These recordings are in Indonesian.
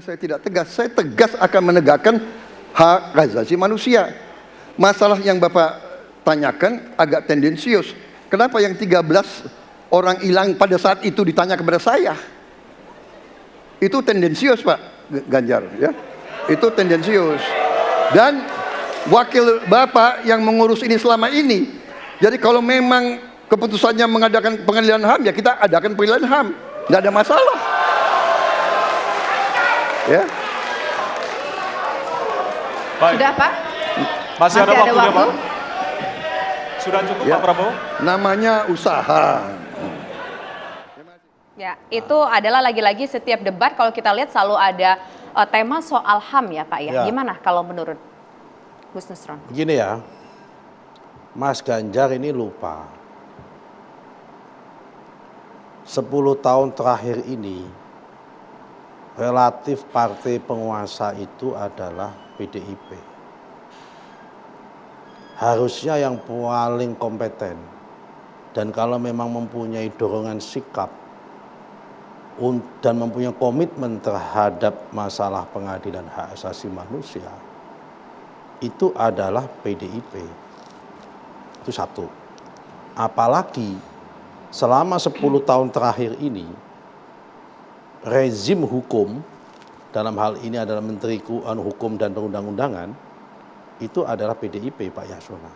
saya tidak tegas, saya tegas akan menegakkan hak asasi manusia. Masalah yang Bapak tanyakan agak tendensius. Kenapa yang 13 orang hilang pada saat itu ditanya kepada saya? Itu tendensius, Pak Ganjar, ya. Itu tendensius. Dan wakil Bapak yang mengurus ini selama ini. Jadi kalau memang keputusannya mengadakan pengadilan HAM, ya kita adakan pengadilan HAM. Nggak ada masalah. Ya. Baik. Sudah, Pak? Masih ada waktunya, Pak? Sudah cukup, Ya. Pak Prabowo? Namanya usaha. Ya, itu adalah lagi-lagi setiap debat kalau kita lihat selalu ada tema soal HAM ya, Pak ya. Ya. Gimana kalau menurut Gus Nusron? Begini ya, Mas Ganjar ini lupa. 10 tahun terakhir ini, relatif partai penguasa itu adalah PDIP. Harusnya yang paling kompeten. Dan kalau memang mempunyai dorongan sikap dan mempunyai komitmen terhadap masalah pengadilan hak asasi manusia, itu adalah PDIP. Itu satu. Apalagi selama 10 tahun terakhir ini, rezim hukum, dalam hal ini adalah Menteri Hukum dan Perundang-undangan, itu adalah PDIP, Pak Yasona.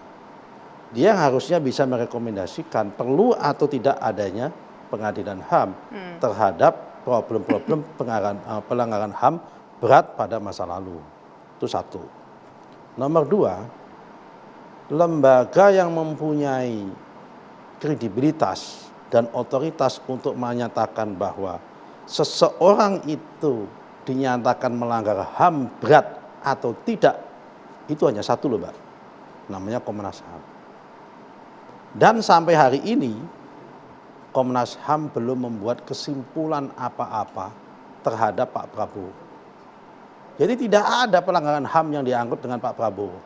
Dia harusnya bisa merekomendasikan perlu atau tidak adanya pengadilan HAM terhadap problem-problem pelanggaran HAM berat pada masa lalu. Itu satu. Nomor dua, lembaga yang mempunyai kredibilitas dan otoritas untuk menyatakan bahwa seseorang itu dinyatakan melanggar HAM berat atau tidak, itu hanya satu loh, Mbak. Namanya Komnas HAM. Dan sampai hari ini Komnas HAM belum membuat kesimpulan apa-apa terhadap Pak Prabowo. Jadi tidak ada pelanggaran HAM yang diangkut dengan Pak Prabowo.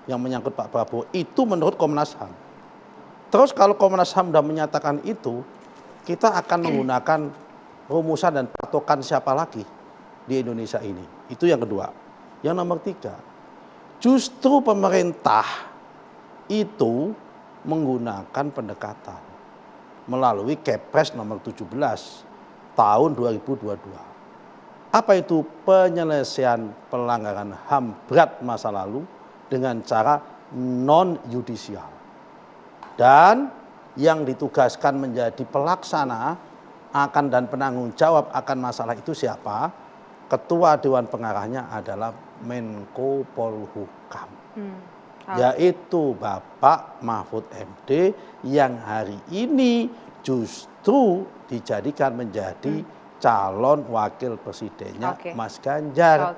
Yang menyangkut Pak Prabowo itu menurut Komnas HAM. Terus kalau Komnas HAM sudah menyatakan itu, kita akan menggunakan rumusan dan patokan siapa lagi di Indonesia ini. Itu yang kedua. Yang nomor tiga, justru pemerintah itu menggunakan pendekatan melalui Kepres nomor 17 tahun 2022. Apa itu? Penyelesaian pelanggaran HAM berat masa lalu dengan cara non-yudisial. Dan yang ditugaskan menjadi pelaksana akan dan penanggung jawab akan masalah itu siapa? Ketua Dewan Pengarahnya adalah Menko Polhukam. Yaitu Bapak Mahfud MD yang hari ini justru dijadikan menjadi calon wakil presidennya Mas Ganjar.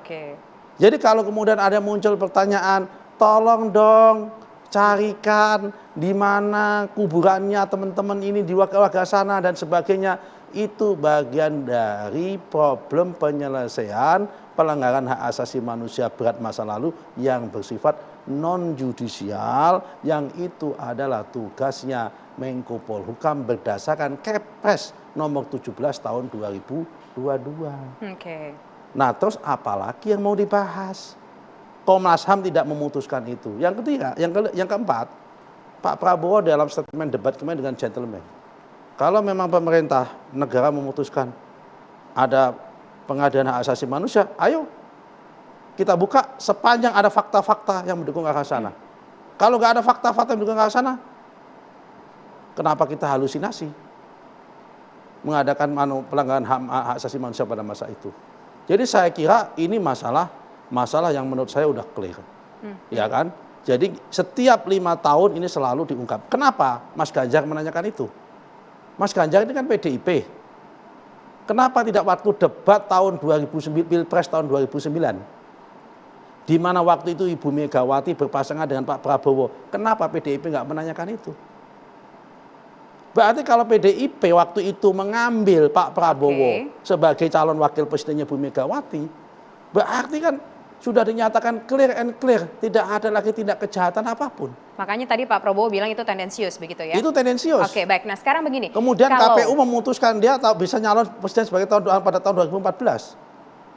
Jadi kalau kemudian ada muncul pertanyaan, tolong dong carikan di mana kuburannya teman-teman ini di warga sana dan sebagainya, itu bagian dari problem penyelesaian pelanggaran hak asasi manusia berat masa lalu yang bersifat non-judisial, yang itu adalah tugasnya Menko Polhukam berdasarkan Kepres nomor 17 tahun 2022. Nah, terus apalagi yang mau dibahas? Komnas HAM tidak memutuskan itu. Yang ketiga, yang keempat, Pak Prabowo dalam statement debat kemarin dengan gentleman, kalau memang pemerintah negara memutuskan ada pengadilan hak asasi manusia, ayo kita buka sepanjang ada fakta-fakta yang mendukung ke arah sana. Kalau nggak ada fakta-fakta yang mendukung ke arah sana, kenapa kita halusinasi mengadakan pelanggaran hak asasi manusia pada masa itu? Jadi saya kira ini masalah yang menurut saya udah clear, ya kan? Jadi setiap 5 tahun ini selalu diungkap. Kenapa Mas Ganjar menanyakan itu? Mas Ganjar ini kan PDIP. Kenapa tidak waktu debat tahun 2009, Pilpres tahun 2009? Di mana waktu itu Ibu Megawati berpasangan dengan Pak Prabowo. Kenapa PDIP nggak menanyakan itu? Berarti kalau PDIP waktu itu mengambil Pak Prabowo sebagai calon wakil presidennya Bu Megawati, berarti kan sudah dinyatakan clear and clear, tidak ada lagi tindak kejahatan apapun. Makanya tadi Pak Prabowo bilang itu tendensius begitu ya? Itu tendensius. Oke, baik. Nah sekarang begini. Kemudian KPU memutuskan dia bisa nyalon presiden sebagai pada tahun 2014.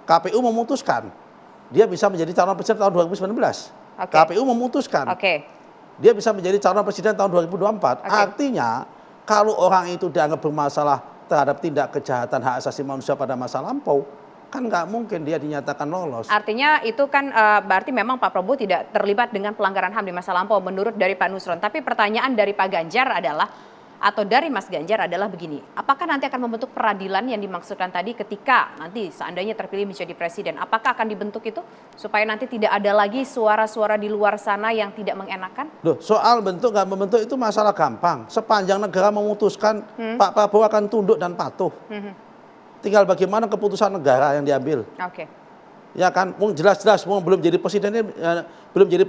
KPU memutuskan dia bisa menjadi calon presiden tahun 2019. Oke. KPU memutuskan Oke. dia bisa menjadi calon presiden tahun 2024. Oke. Artinya kalau orang itu dianggap bermasalah terhadap tindak kejahatan hak asasi manusia pada masa lampau, kan nggak mungkin dia dinyatakan lolos. Artinya itu kan berarti memang Pak Prabowo tidak terlibat dengan pelanggaran HAM di masa lampau menurut dari Pak Nusron. Tapi pertanyaan dari Pak Ganjar adalah, atau dari Mas Ganjar adalah begini, apakah nanti akan membentuk peradilan yang dimaksudkan tadi ketika nanti seandainya terpilih menjadi presiden, apakah akan dibentuk itu supaya nanti tidak ada lagi suara-suara di luar sana yang tidak mengenakan? Loh, soal bentuk nggak membentuk itu masalah gampang. Sepanjang negara memutuskan Pak Prabowo akan tunduk dan patuh. Tinggal bagaimana keputusan negara yang diambil. Oke. Ya kan, jelas-jelas belum jadi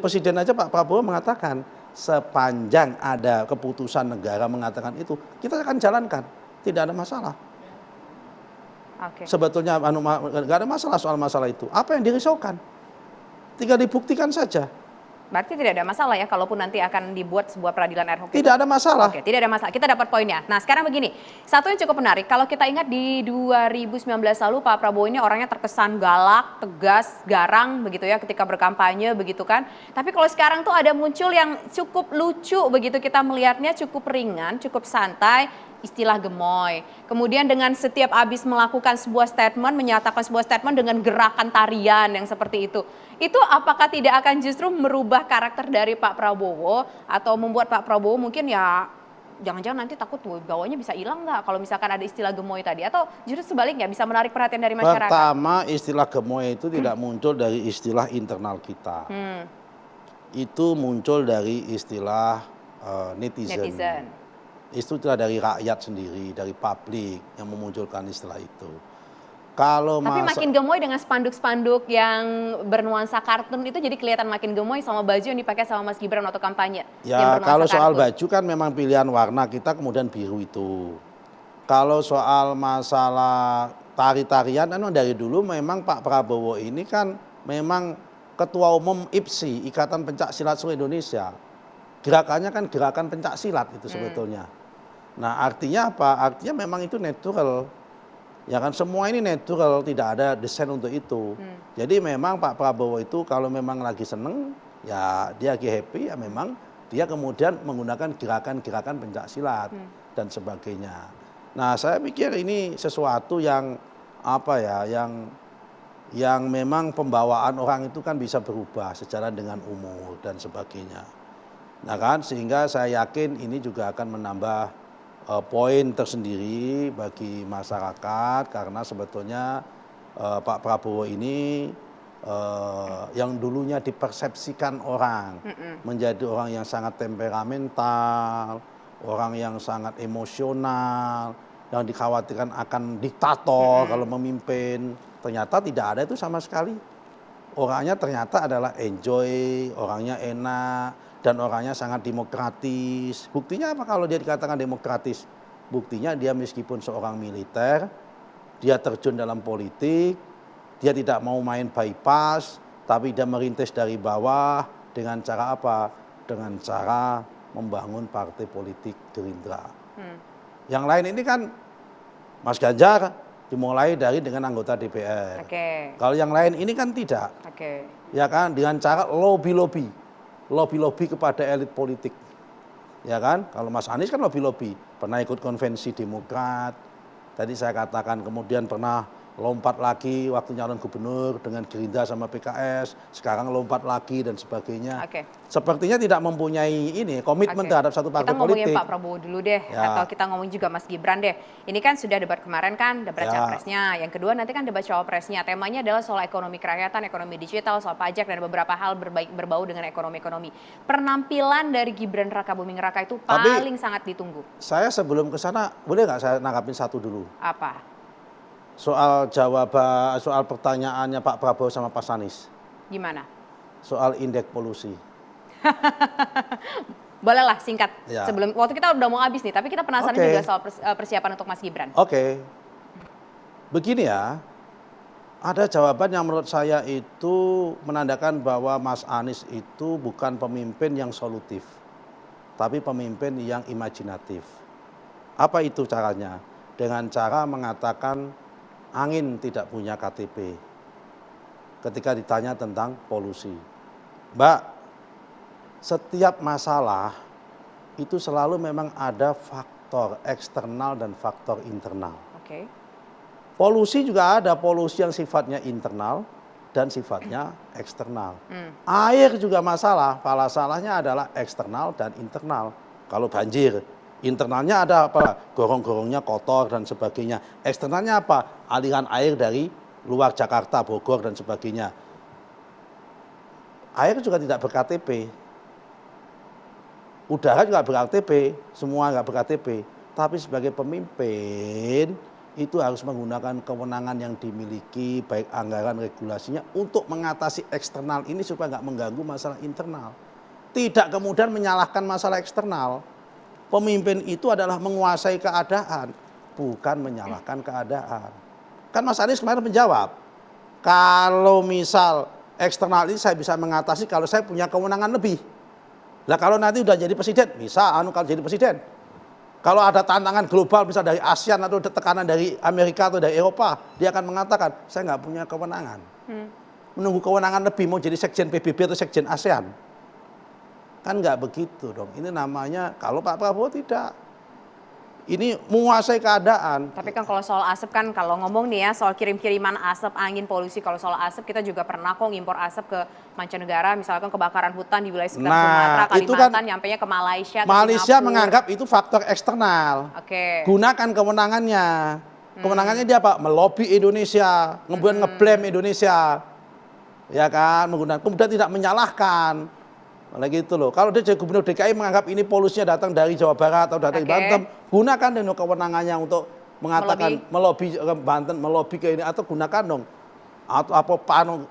presiden aja Pak Prabowo mengatakan sepanjang ada keputusan negara mengatakan itu, kita akan jalankan, tidak ada masalah. Oke. Sebetulnya nggak ada masalah soal masalah itu. Apa yang dirisaukan? Tinggal dibuktikan saja. Berarti tidak ada masalah ya kalaupun nanti akan dibuat sebuah peradilan ad hoc. Tidak ada masalah. Oke, tidak ada masalah. Kita dapat poinnya. Nah, sekarang begini. Satu yang cukup menarik. Kalau kita ingat di 2019 lalu Pak Prabowo ini orangnya terkesan galak, tegas, garang begitu ya ketika berkampanye begitu kan. Tapi kalau sekarang tuh ada muncul yang cukup lucu begitu, kita melihatnya cukup ringan, cukup santai, istilah gemoy. Kemudian dengan setiap habis melakukan sebuah statement, menyatakan sebuah statement dengan gerakan tarian yang seperti itu. Itu apakah tidak akan justru merubah karakter dari Pak Prabowo atau membuat Pak Prabowo mungkin ya jangan-jangan nanti takut bawanya bisa hilang nggak kalau misalkan ada istilah gemoy tadi, atau justru sebaliknya bisa menarik perhatian dari masyarakat? Pertama, istilah gemoy itu tidak muncul dari istilah internal kita. Itu muncul dari istilah netizen. Itu dari rakyat sendiri, dari publik yang memunculkan istilah itu. Tapi makin gemoy dengan spanduk-spanduk yang bernuansa kartun itu jadi kelihatan makin gemoy sama baju yang dipakai sama Mas Gibran waktu kampanye. Ya kalau soal baju kan memang pilihan warna kita kemudian biru itu. Kalau soal masalah tari-tarian memang dari dulu memang Pak Prabowo ini kan memang Ketua Umum IPSI, Ikatan Pencak Silat Seluruh Indonesia. Gerakannya kan gerakan pencak silat itu sebetulnya. Nah artinya apa? Artinya memang itu natural. Ya kan semua ini natural, tidak ada desain untuk itu. Jadi memang Pak Prabowo itu kalau memang lagi seneng, ya dia lagi happy, ya memang dia kemudian menggunakan gerakan-gerakan pencak silat dan sebagainya. Nah saya pikir ini sesuatu yang apa ya, yang memang pembawaan orang itu kan bisa berubah sejalan dengan umur dan sebagainya. Nah kan sehingga saya yakin ini juga akan menambah poin tersendiri bagi masyarakat karena sebetulnya Pak Prabowo ini yang dulunya dipersepsikan orang menjadi orang yang sangat temperamental, orang yang sangat emosional, yang dikhawatirkan akan diktator kalau memimpin, ternyata tidak ada itu sama sekali. Orangnya ternyata adalah enjoy, orangnya enak, dan orangnya sangat demokratis. Buktinya apa kalau dia dikatakan demokratis? Buktinya dia meskipun seorang militer, dia terjun dalam politik, dia tidak mau main bypass, tapi dia merintis dari bawah dengan cara apa? Dengan cara membangun partai politik Gerindra. Yang lain ini kan Mas Ganjar dimulai dari dengan anggota DPR. Kalau yang lain ini kan tidak. Ya kan dengan cara lobby-lobby kepada elit politik. Ya kan? Kalau Mas Anies kan lobby-lobby, pernah ikut konvensi Demokrat. Tadi saya katakan kemudian pernah lompat lagi waktu nyalon gubernur dengan Gerindra sama PKS, sekarang lompat lagi dan sebagainya. Sepertinya tidak mempunyai ini komitmen terhadap satu partai politik. Kita ngomongin Pak Prabowo dulu deh, atau kita ngomongin juga Mas Gibran deh. Ini kan sudah debat kemarin kan, debat capresnya. Yang kedua nanti kan debat cawapresnya. Temanya adalah soal ekonomi kerakyatan, ekonomi digital, soal pajak dan beberapa hal berbau dengan ekonomi. Penampilan dari Gibran Raka Buming Raka itu paling sangat ditunggu. Saya sebelum ke sana, boleh nggak saya nanggapin satu dulu? Apa? Soal pertanyaannya Pak Prabowo sama Pak Anies. Gimana? Soal indeks polusi. Bolehlah singkat. Sebelum waktu kita udah mau habis nih, tapi kita penasaran juga soal persiapan untuk Mas Gibran. Begini ya. Ada jawaban yang menurut saya itu menandakan bahwa Mas Anies itu bukan pemimpin yang solutif, tapi pemimpin yang imajinatif. Apa itu caranya? Dengan cara mengatakan angin tidak punya KTP, ketika ditanya tentang polusi. Mbak, setiap masalah itu selalu memang ada faktor eksternal dan faktor internal. Oke. Polusi juga ada polusi yang sifatnya internal dan sifatnya eksternal. Air juga masalahnya adalah eksternal dan internal. Kalau banjir, internalnya ada apa? Gorong-gorongnya kotor dan sebagainya. Eksternalnya apa? Aliran air dari luar Jakarta, Bogor dan sebagainya. Air juga tidak ber-KTP. Udara juga ber-KTP, semua nggak ber-KTP. Tapi sebagai pemimpin, itu harus menggunakan kewenangan yang dimiliki, baik anggaran regulasinya, untuk mengatasi eksternal ini supaya nggak mengganggu masalah internal. Tidak kemudian menyalahkan masalah eksternal. Pemimpin itu adalah menguasai keadaan, bukan menyalahkan keadaan. Kan Mas Anies kemarin menjawab, kalau misal eksternal ini saya bisa mengatasi kalau saya punya kewenangan lebih. Nah kalau nanti udah jadi presiden, bisa kalau jadi presiden. Kalau ada tantangan global misal dari ASEAN atau tekanan dari Amerika atau dari Eropa, dia akan mengatakan, saya nggak punya kewenangan. Menunggu kewenangan lebih, mau jadi sekjen PBB atau sekjen ASEAN. Kan nggak begitu dong. Ini namanya, kalau Pak Prabowo tidak. Ini menguasai keadaan. Tapi kan kalau soal asap kan, kalau ngomong nih ya soal kirim-kiriman asap, angin, polusi, kalau soal asap kita juga pernah kok ngimpor asap ke mancanegara, misalkan kebakaran hutan di wilayah sekitar Sumatera, Kalimantan, kan, nyampainya ke Malaysia, Malaysia menganggap itu faktor eksternal. Oke. Gunakan kewenangannya. Kewenangannya dia apa? Melobi Indonesia, ngeblame Indonesia. Ya kan, menggunakan, kemudian tidak menyalahkan. Nah gitu loh. Kalau dia jadi gubernur DKI menganggap ini polusinya datang dari Jawa Barat atau dari Banten, gunakan dong kewenangannya untuk mengatakan melobi Banten, melobi ke ini, atau gunakan dong atau apa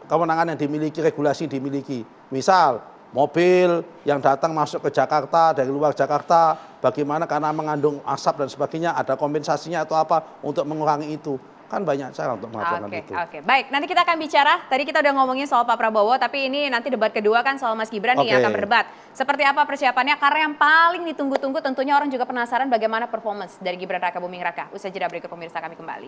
kewenangan yang dimiliki, regulasi dimiliki. Misal mobil yang datang masuk ke Jakarta dari luar Jakarta, bagaimana karena mengandung asap dan sebagainya, ada kompensasinya atau apa untuk mengurangi itu. Kan banyak cara untuk melakukan itu. Oke. Baik, nanti kita akan bicara. Tadi kita udah ngomongin soal Pak Prabowo, tapi ini nanti debat kedua kan soal Mas Gibran nih yang akan berdebat. Seperti apa persiapannya? Karena yang paling ditunggu-tunggu tentunya orang juga penasaran bagaimana performance dari Gibran Raka Buming Raka. Usai jeda berikut pemirsa, kami kembali.